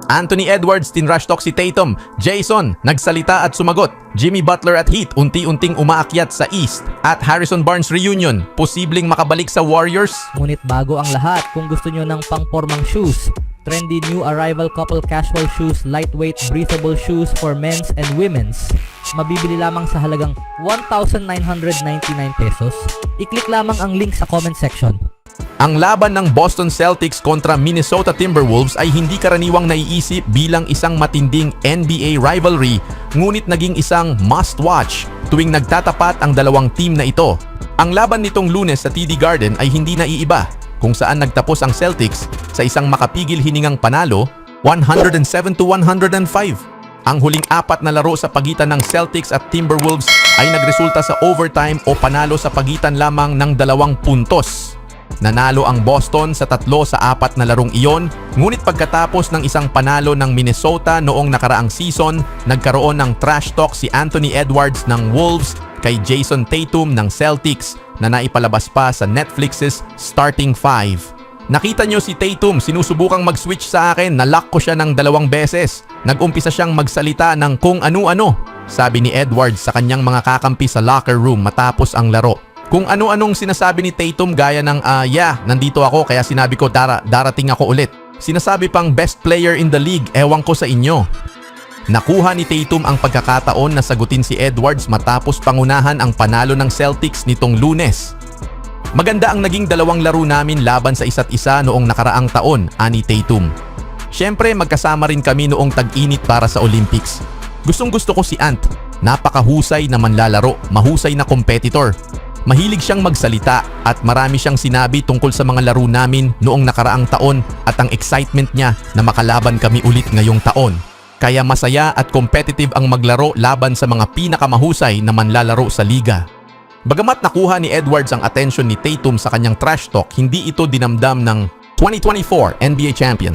Anthony Edwards tinrush talk si Tatum. Jason nagsalita at sumagot. Jimmy Butler at Heat unti-unting umaakyat sa East. At Harrison Barnes reunion, posibleng makabalik sa Warriors. Ngunit bago ang lahat, kung gusto nyo ng pangpormang shoes, trendy new arrival couple casual shoes, lightweight breathable shoes for men's and women's, mabibili lamang sa halagang 1,999 pesos. I-click lamang ang link sa comment section. Ang laban ng Boston Celtics kontra Minnesota Timberwolves ay hindi karaniwang naiisip bilang isang matinding NBA rivalry, ngunit naging isang must-watch tuwing nagtatapat ang dalawang team na ito. Ang laban nitong Lunes sa TD Garden ay hindi naiiba, kung saan nagtapos ang Celtics sa isang makapigil hiningang panalo, 107-105. Ang huling apat na laro sa pagitan ng Celtics at Timberwolves ay nagresulta sa overtime o panalo sa pagitan lamang ng 2 puntos. Nanalo ang Boston sa 3 sa 4 na larong iyon, ngunit pagkatapos ng isang panalo ng Minnesota noong nakaraang season, nagkaroon ng trash talk si Anthony Edwards ng Wolves kay Jason Tatum ng Celtics na naipalabas pa sa Netflix's Starting 5. Nakita nyo si Tatum, sinusubukang mag-switch sa akin, nalock ko siya ng 2 beses. Nag-umpisa siyang magsalita ng kung ano-ano, sabi ni Edwards sa kanyang mga kakampi sa locker room matapos ang laro. Kung ano-anong sinasabi ni Tatum gaya ng nandito ako kaya sinabi ko darating ako ulit. Sinasabi pang best player in the league, ewan ko sa inyo. Nakuha ni Tatum ang pagkakataon na sagutin si Edwards matapos pangunahan ang panalo ng Celtics nitong Lunes. Maganda ang naging 2 laro namin laban sa isa't isa noong nakaraang taon, ani Tatum. Siyempre magkasama rin kami noong tag-init para sa Olympics. Gustong-gusto ko si Ant, napakahusay na manlalaro, mahusay na competitor. Mahilig siyang magsalita at marami siyang sinabi tungkol sa mga laro namin noong nakaraang taon at ang excitement niya na makalaban kami ulit ngayong taon. Kaya masaya at competitive ang maglaro laban sa mga pinakamahusay na manlalaro sa liga. Bagamat nakuha ni Edwards ang atensyon ni Tatum sa kanyang trash talk, hindi ito dinamdam ng 2024 NBA champion.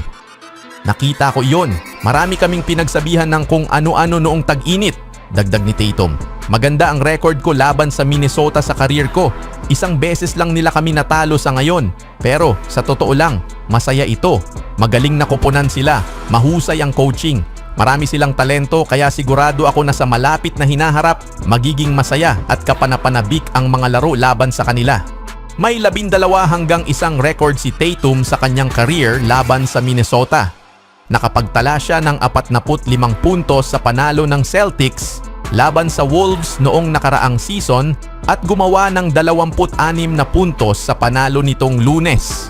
Nakita ko iyon. Marami kaming pinagsabihan ng kung ano-ano noong tag-init, dagdag ni Tatum. Maganda ang record ko laban sa Minnesota sa career ko. 1 beses lang nila kami natalo sa ngayon. Pero sa totoo lang, masaya ito. Magaling na koponan sila. Mahusay ang coaching. Marami silang talento kaya sigurado ako na sa malapit na hinaharap, magiging masaya at kapanapanabik ang mga laro laban sa kanila. May 12 hanggang 1 record si Tatum sa kanyang career laban sa Minnesota. Nakapagtala siya ng 45 puntos sa panalo ng Celtics laban sa Wolves noong nakaraang season at gumawa ng 26 na puntos sa panalo nitong Lunes.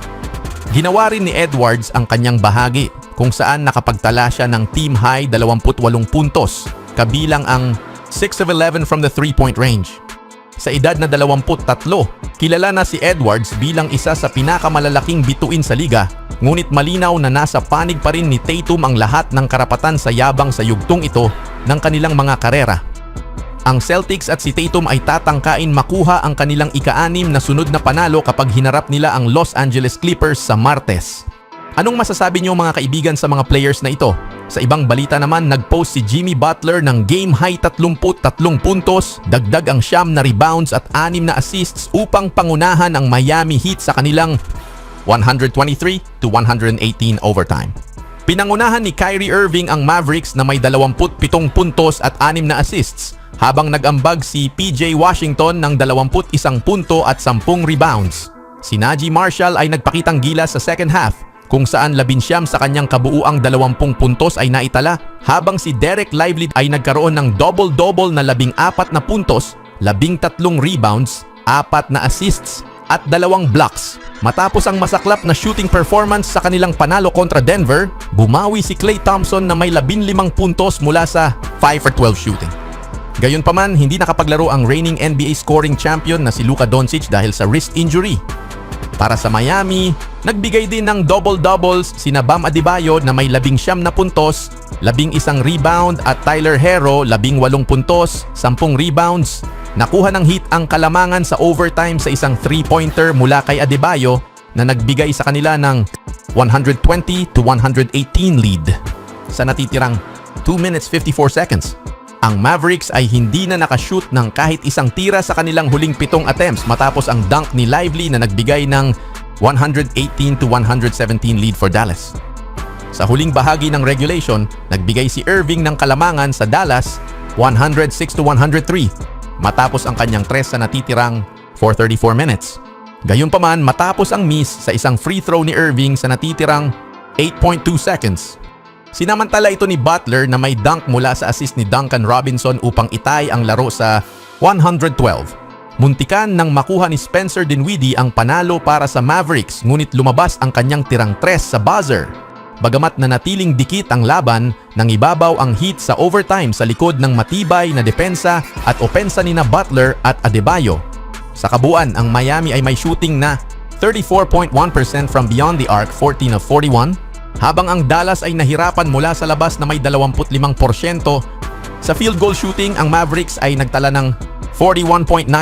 Ginawa rin ni Edwards ang kanyang bahagi kung saan nakapagtala siya ng team high 28 puntos, kabilang ang 6 of 11 from the 3-point range. Sa edad na 23, kilala na si Edwards bilang isa sa pinakamalalaking bituin sa liga, ngunit malinaw na nasa panig pa rin ni Tatum ang lahat ng karapatan sa yabang sa yugtong ito ng kanilang mga karera. Ang Celtics at si Tatum ay tatangkain makuha ang kanilang ika-6 na sunod na panalo kapag hinarap nila ang Los Angeles Clippers sa Martes. Anong masasabi niyo mga kaibigan sa mga players na ito? Sa ibang balita naman, nag-post si Jimmy Butler ng game-high 33 puntos, dagdag ang 9 na rebounds at 6 na assists upang pangunahan ang Miami Heat sa kanilang 123-118 overtime. Pinangunahan ni Kyrie Irving ang Mavericks na may 27 puntos at 6 na assists, habang nag-ambag si PJ Washington ng 21 punto at 10 rebounds. Si Najee Marshall ay nagpakitang gilas sa second half, kung saan 19 sa kanyang kabuuang 20 puntos ay naitala, habang si Derek Lively ay nagkaroon ng double-double na 14 na puntos, 13 rebounds, 4 na assists at 2 blocks. Matapos ang masaklap na shooting performance sa kanilang panalo kontra Denver, bumawi si Klay Thompson na may 15 puntos mula sa 5 for 12 shooting. Gayunpaman, hindi nakapaglaro ang reigning NBA scoring champion na si Luka Doncic dahil sa wrist injury. Para sa Miami, nagbigay din ng double-doubles sina Bam Adebayo na may 19 na puntos, 11 rebound at Tyler Herro 18 puntos, 10 rebounds. Nakuha ng Heat ang kalamangan sa overtime sa isang 3-pointer mula kay Adebayo na nagbigay sa kanila ng 120-118 lead sa natitirang 2 minutes 54 seconds. Ang Mavericks ay hindi na nakashoot ng kahit isang tira sa kanilang huling 7 attempts matapos ang dunk ni Lively na nagbigay ng 118-117 lead for Dallas. Sa huling bahagi ng regulation, nagbigay si Irving ng kalamangan sa Dallas 106-103 matapos ang kanyang tres sa natitirang 434 minutes. Gayunpaman, matapos ang miss sa isang free throw ni Irving sa natitirang 8.2 seconds. Sinamantala ito ni Butler na may dunk mula sa assist ni Duncan Robinson upang itay ang laro sa 112. Muntikan nang makuha ni Spencer Dinwiddie ang panalo para sa Mavericks, ngunit lumabas ang kanyang tirang tres sa buzzer. Bagamat nanatiling dikit ang laban, nang ibabaw ang Heat sa overtime sa likod ng matibay na depensa at opensa ni Butler at Adebayo. Sa kabuuan, ang Miami ay may shooting na 34.1% from beyond the arc, 14 of 41, habang ang Dallas ay nahirapan mula sa labas na may 25%. Sa field goal shooting, ang Mavericks ay nagtala ng 41.9%.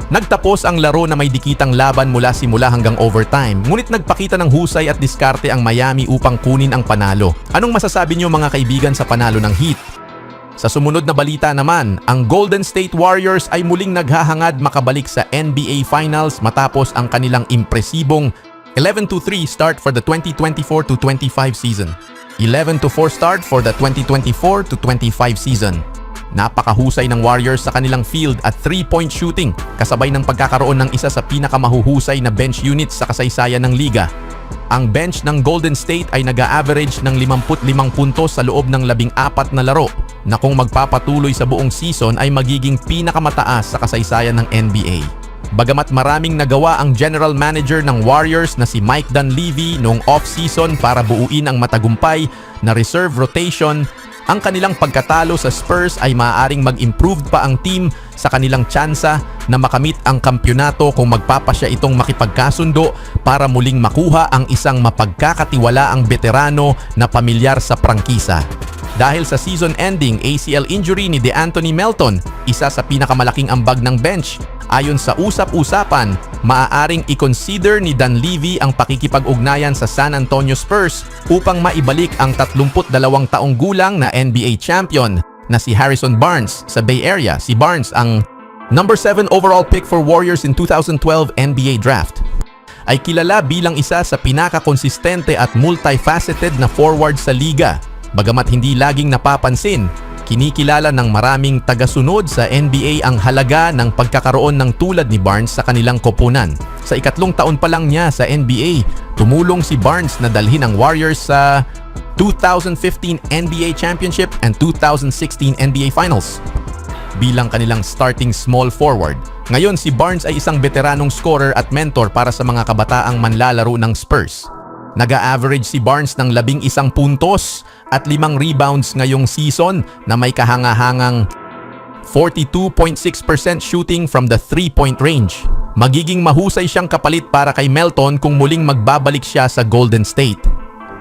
Nagtapos ang laro na may dikitang laban mula simula hanggang overtime, ngunit nagpakita ng husay at diskarte ang Miami upang kunin ang panalo. Anong masasabi niyo mga kaibigan sa panalo ng Heat? Sa sumunod na balita naman, ang Golden State Warriors ay muling naghahangad makabalik sa NBA Finals matapos ang kanilang impresibong 11-3 start for the 2024-25 season. 11-4 start for the 2024-25 season. Napakahusay ng Warriors sa kanilang field at 3-point shooting, kasabay ng pagkakaroon ng isa sa pinakamahuhusay na bench units sa kasaysayan ng liga. Ang bench ng Golden State ay nag-a-average ng 55 puntos sa loob ng 14 na laro, na kung magpapatuloy sa buong season ay magiging pinakamataas sa kasaysayan ng NBA. Bagamat maraming nagawa ang general manager ng Warriors na si Mike Dunleavy noong off-season para buuin ang matagumpay na reserve rotation, ang kanilang pagkatalo sa Spurs ay maaaring mag-improve pa ang team sa kanilang tsansa na makamit ang kampyonato kung magpapasya itong makipagkasundo para muling makuha ang isang mapagkakatiwalaang veterano na pamilyar sa prangkisa. Dahil sa season-ending ACL injury ni DeAnthony Melton, isa sa pinakamalaking ambag ng bench, ayon sa usap-usapan, maaaring i-consider ni Dunleavy ang pakikipag-ugnayan sa San Antonio Spurs upang maibalik ang 32 taong gulang na NBA champion na si Harrison Barnes sa Bay Area. Si Barnes ang number 7 overall pick for Warriors in 2012 NBA Draft. Ay kilala bilang isa sa pinaka-konsistente at multifaceted na forward sa liga. Bagamat hindi laging napapansin, kinikilala ng maraming tagasunod sa NBA ang halaga ng pagkakaroon ng tulad ni Barnes sa kanilang koponan. Sa ikatlong taon pa lang niya sa NBA, tumulong si Barnes na dalhin ang Warriors sa 2015 NBA Championship and 2016 NBA Finals bilang kanilang starting small forward. Ngayon si Barnes ay isang veteranong scorer at mentor para sa mga kabataang manlalaro ng Spurs. Nag-a-average si Barnes ng 11 puntos at 5 rebounds ngayong season na may kahangahangang 42.6% shooting from the 3-point range. Magiging mahusay siyang kapalit para kay Melton kung muling magbabalik siya sa Golden State.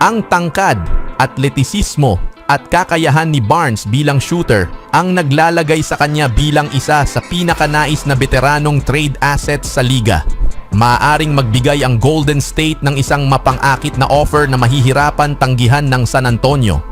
Ang tangkad, atletisismo at kakayahan ni Barnes bilang shooter ang naglalagay sa kanya bilang isa sa pinakanais na veteranong trade assets sa liga. Maaaring magbigay ang Golden State ng isang mapang-akit na offer na mahihirapan tanggihan ng San Antonio.